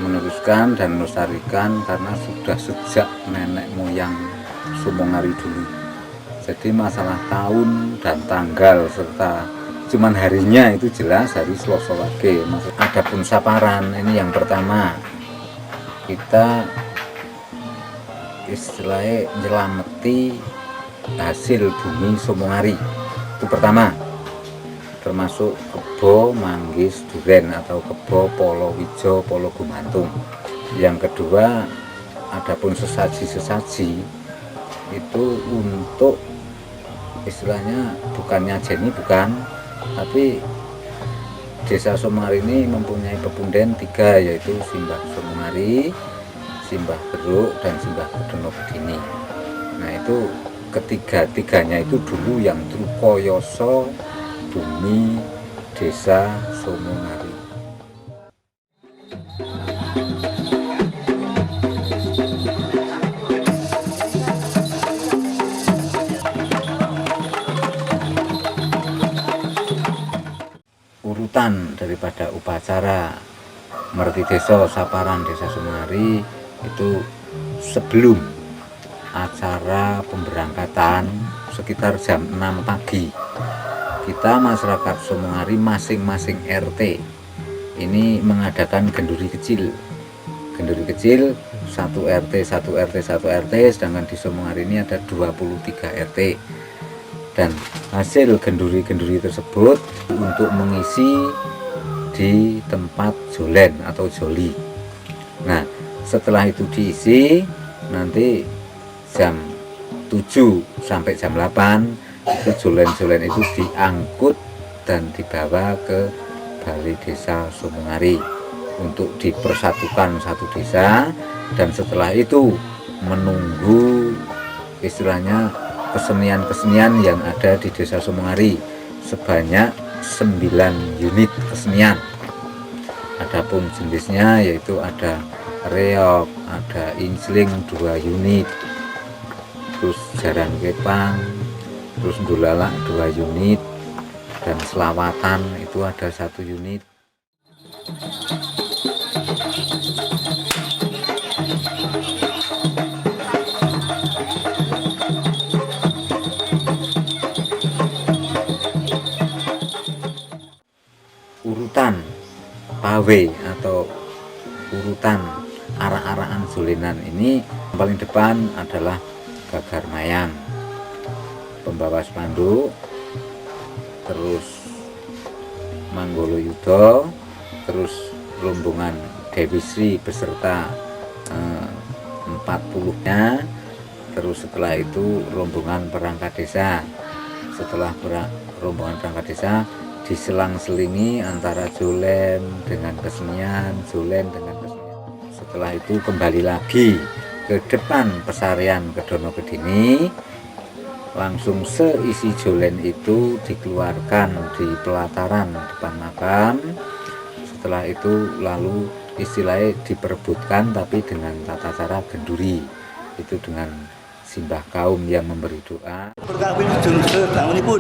meneruskan dan melestarikan karena sudah sejak nenek moyang Sumongari dulu. Jadi masalah tahun dan tanggal serta cuman harinya itu jelas hari Selasa Wage. Adapun saparan ini yang pertama, kita istilahnya nyelameti hasil bumi Sumongari itu pertama, termasuk kebo manggis duren atau kebo polowijo polo gumantung. Yang kedua, adapun sesaji-sesaji itu untuk istilahnya bukannya jeni bukan, tapi Desa Sumongari ini mempunyai pepunden 3, yaitu Simbah Sumongari, Simbah Beruk, dan Simbah Kudono Bedini. Nah itu ketiga-tiganya itu dulu yang Trukoyoso bumi Desa Sumongari. Urutan daripada upacara Merti Desa Saparan Desa Sumongari itu sebelum acara pemberangkatan sekitar jam 6 pagi, kita masyarakat Sumongari masing-masing RT ini mengadakan genduri kecil. Genduri kecil 1 RT, 1 RT, 1 RT, sedangkan di Sumongari ini ada 23 RT. Dan hasil genduri-genduri tersebut untuk mengisi di tempat jolen atau joli. Nah, setelah itu diisi, nanti jam 7 sampai jam 8 itu jolen-jolen itu diangkut dan dibawa ke Balai Desa Sumongari untuk dipersatukan satu desa. Dan setelah itu menunggu istilahnya kesenian-kesenian yang ada di Desa Sumongari sebanyak 9 unit kesenian. Adapun jenisnya yaitu ada reog, ada insling 2 unit, terus jaran kepang, terus dolalak 2 unit, dan selawatan itu ada 1 unit. Urutan pawe atau urutan arak-arakan jolenan ini paling depan adalah Gagar Mayang, pembawa spanduk, terus Manggolo Yudo, terus rombongan Dewi Sri beserta 40-nya, terus setelah itu rombongan perangkat desa. Setelah rombongan perangkat desa diselang-selingi antara jolen dengan kesenian, jolen dengan kesenian. Setelah itu kembali lagi ke depan pesarian Kedono Bedini, langsung seisi jolen itu dikeluarkan di pelataran depan makam. Setelah itu lalu istilahnya diperebutkan, tapi dengan tata cara genduri, itu dengan simbah kaum yang memberi doa. Berkawin pun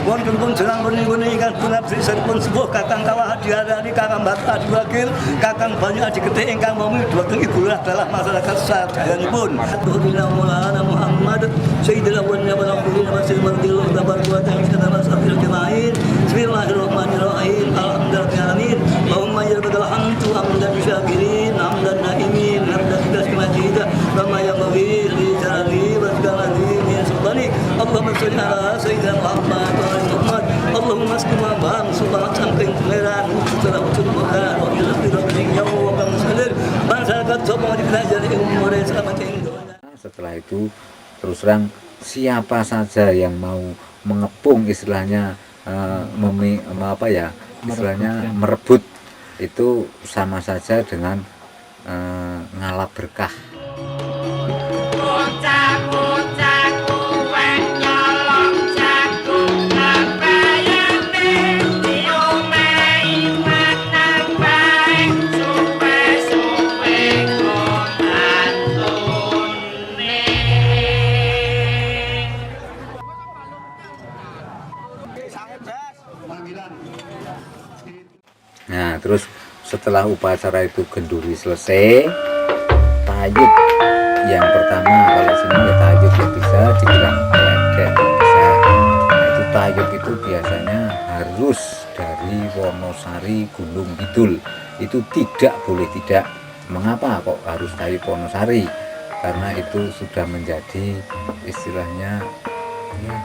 wonten pun jelang puni ingkang punabri seripun sepuh kakang kawah diarani kakang bata diwakil kakang banyu adikete ingkang mami dumateng ibu adalah masyarakat sadayanipun. Alhamdulillah Maulana Muhammad Sayyidil awwalin wal akhirin wa sayyidil tabaraka wa ta'ala jamain. Bismillahirrahmanirrahim. Alhamdulillahirabbil alamin. Allahumma ya rabbal hamdu hamdan syakirin hamdan naimin hamdan bilasmatihi wa ma yamwi li jari Allahumma sholli ala sayyidina Muhammad wa ali Muhammad. Allahumma askina bam subhan sangking pangeran setelah wujud Tuhan wa ila rabbil yaum wa kam salir masyarakat semua dipelajari umur selamat dunia. Setelah itu terus terang siapa saja yang mau mengepung istilahnya merebut itu sama saja dengan ngalap berkah. Nah, terus setelah upacara itu genduri selesai, tayub yang pertama, kalau sini ya tayub ya bisa dibilang dan bisa. Nah, itu tayub itu biasanya harus dari Wonosari Gunung Kidul, itu tidak boleh tidak. Mengapa kok harus dari Wonosari? Karena itu sudah menjadi istilahnya ya,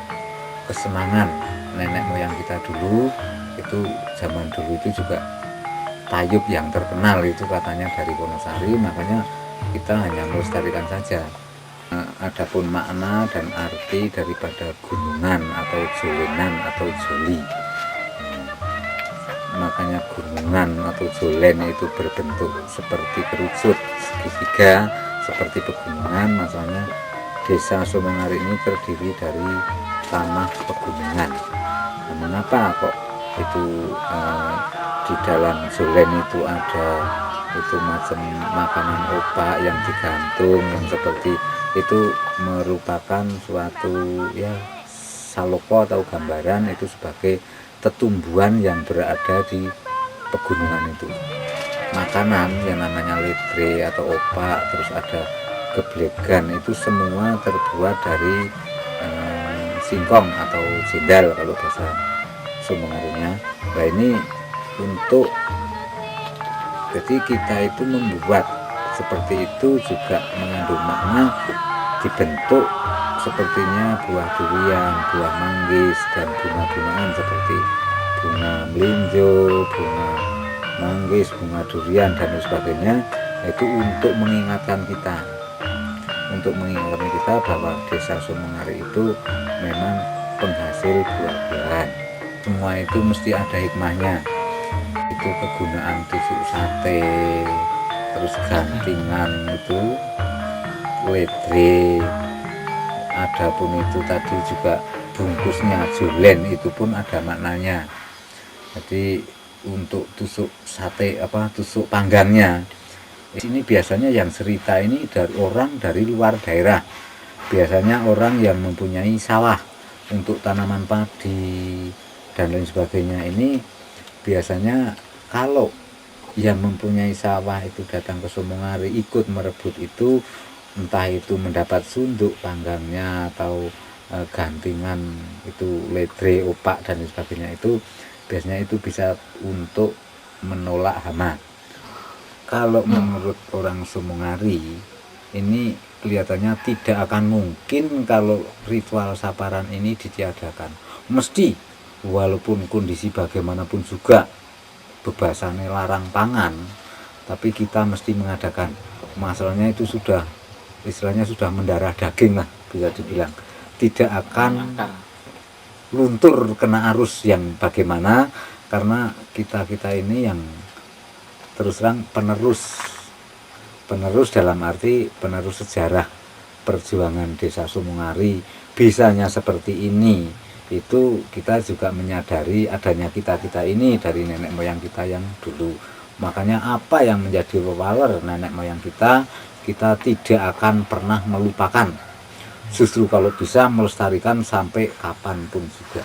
kesenangan nenek moyang kita dulu. Itu zaman dulu itu juga tayub yang terkenal itu katanya dari Wonosari, makanya kita hanya melestarikan saja. Adapun makna dan arti daripada gunungan atau jolenan atau joli, makanya gunungan atau jolen itu berbentuk seperti kerucut segitiga seperti pegunungan. Maksudnya desa Sumengari ini terdiri dari tanah pegunungan. Nah, mengapa kok itu di dalam jolen itu ada itu macam makanan opak yang digantung yang seperti itu, merupakan suatu ya saloko atau gambaran itu sebagai tetumbuhan yang berada di pegunungan itu. Makanan yang namanya ledre atau opak, terus ada geblegan, itu semua terbuat dari singkong atau sindal kalau bahasa Sumengarinya. Nah ini untuk jadi kita itu membuat seperti itu juga mengandung makna, dibentuk sepertinya buah durian, buah manggis, dan bunga-bungaan seperti bunga melinjo, bunga manggis, bunga durian, dan sebagainya. Itu untuk mengingatkan kita bahwa desa Sumengari itu memang penghasil buah-buahan. Semua itu mesti ada hikmahnya. Itu kegunaan tusuk sate, terus gantingan itu ledre, adapun itu tadi juga bungkusnya jolen itu pun ada maknanya. Jadi untuk tusuk sate tusuk panggangnya ini biasanya yang cerita ini dari orang dari luar daerah, biasanya orang yang mempunyai sawah untuk tanaman padi dan lain sebagainya. Ini biasanya kalau yang mempunyai sawah itu datang ke Sumengari ikut merebut itu, entah itu mendapat sunduk panggangnya atau gantingan itu ledre, opak dan lain sebagainya, itu biasanya itu bisa untuk menolak hama. Kalau menurut orang Sumengari ini kelihatannya tidak akan mungkin kalau ritual saparan ini ditiadakan. Mesti walaupun kondisi bagaimanapun juga bebasannya larang pangan, tapi kita mesti mengadakan. Masalahnya itu sudah istilahnya sudah mendarah daging lah, bisa dibilang tidak akan luntur kena arus yang bagaimana, karena kita ini yang terus terang penerus dalam arti penerus sejarah perjuangan desa Sumengari bisanya seperti ini. Itu kita juga menyadari adanya kita ini dari nenek moyang kita yang dulu. Makanya apa yang menjadi wewaler nenek moyang kita tidak akan pernah melupakan. Justru kalau bisa melestarikan sampai kapanpun juga.